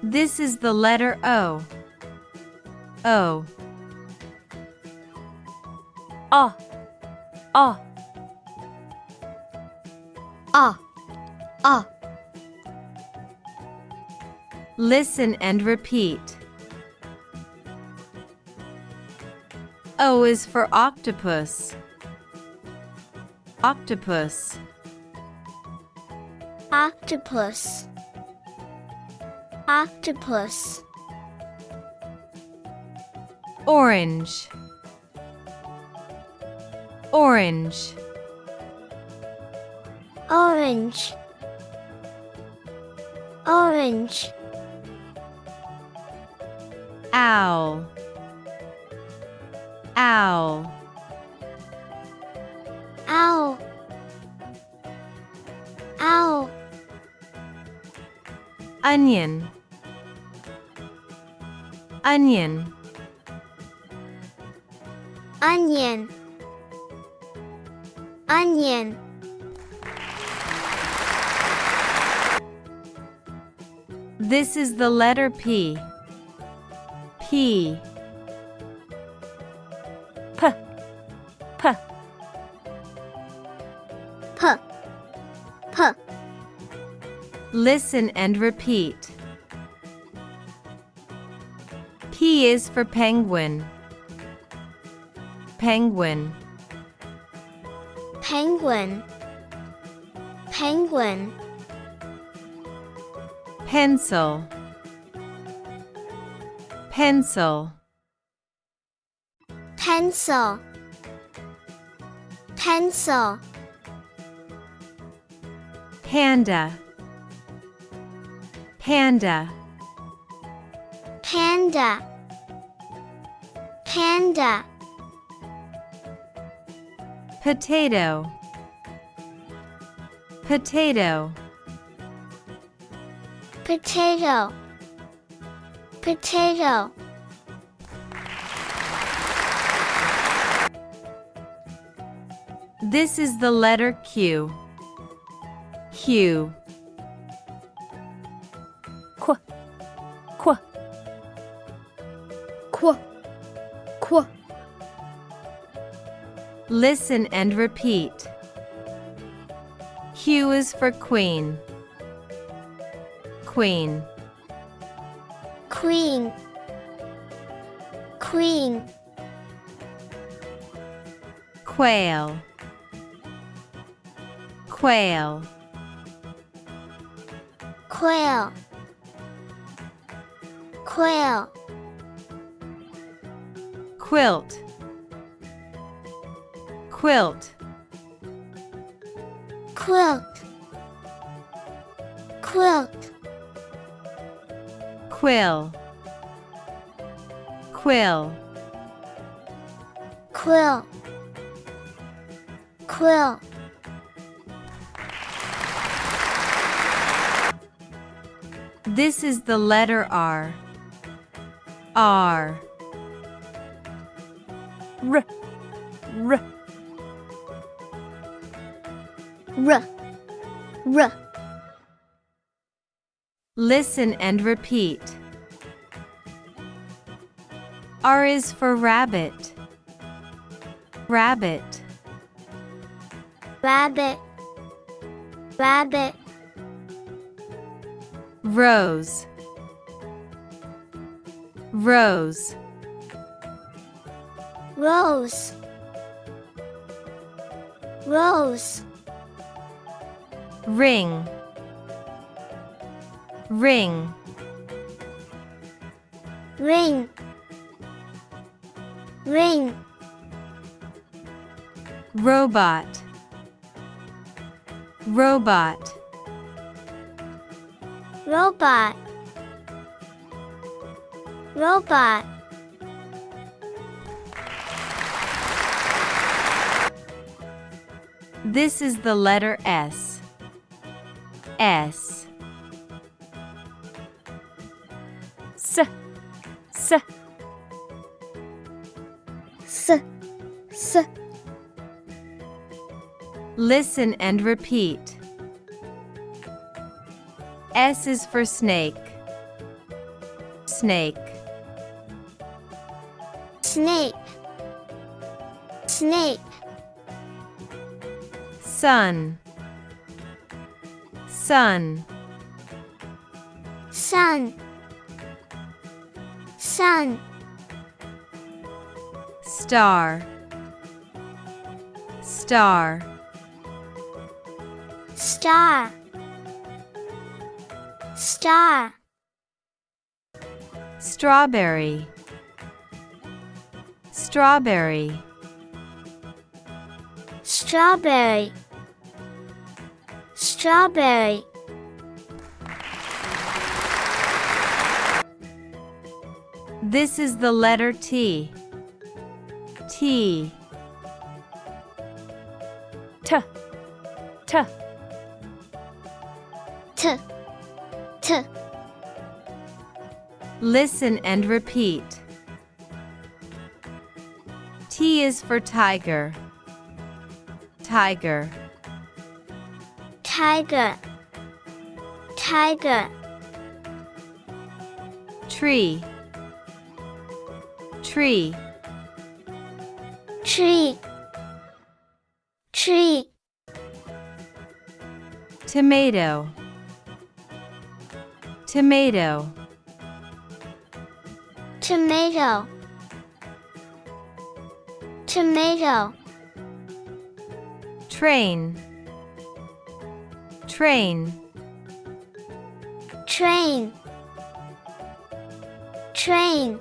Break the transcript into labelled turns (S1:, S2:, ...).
S1: This is the letter O. O.
S2: A. A. A. A.
S1: Listen and repeat. O is for octopus. Octopus.
S2: Octopus. Octopus.
S1: Orange. Orange.
S2: Orange. Orange.
S1: Owl. Owl.
S2: Owl. Owl.
S1: Onion. Onion.
S2: Onion. Onion.
S1: This is the letter P. P.
S2: P. P. P. P.
S1: Listen and repeat. P is for penguin. Penguin.
S2: Penguin. Penguin.
S1: Pencil. Pencil.
S2: Pencil. Pencil.
S1: Panda. Panda.
S2: Panda. Panda.
S1: Potato. Potato.
S2: Potato. Potato.
S1: This is the letter Q. Q.
S2: Qu. Qu. Qu. Qu.
S1: Listen and repeat. Q is for queen. Queen.
S2: Queen. Queen.
S1: Quail. Quail.
S2: Quail. Quail.
S1: Quilt. Quilt.
S2: Quilt. Quilt.
S1: Quill. Quill.
S2: Quill. Quill.
S1: This is the letter R. R.
S2: R. R. R. R.
S1: Listen and repeat. R is for rabbit. Rabbit.
S2: Rabbit. Rabbit.
S1: Rose. Rose.
S2: Rose. Rose.
S1: Ring. Ring.
S2: Ring. Ring.
S1: Robot. Robot.
S2: Robot. Robot.
S1: This is the letter S. S.
S2: S. S. S. S.
S1: Listen and repeat. S is for snake. snake,
S2: snake, snake,
S1: sun, sun,
S2: sun, sun,
S1: star, star,
S2: star, star,
S1: strawberry, strawberry,
S2: strawberry, strawberry.
S1: This is the letter T. T.
S2: T, t, t, t.
S1: Listen and repeat. T is for tiger, tiger,
S2: Tiger, tiger,
S1: tree, tree,
S2: tree, tree,
S1: tomato, tomato,
S2: tomato, tomato,
S1: train, train,
S2: train, train,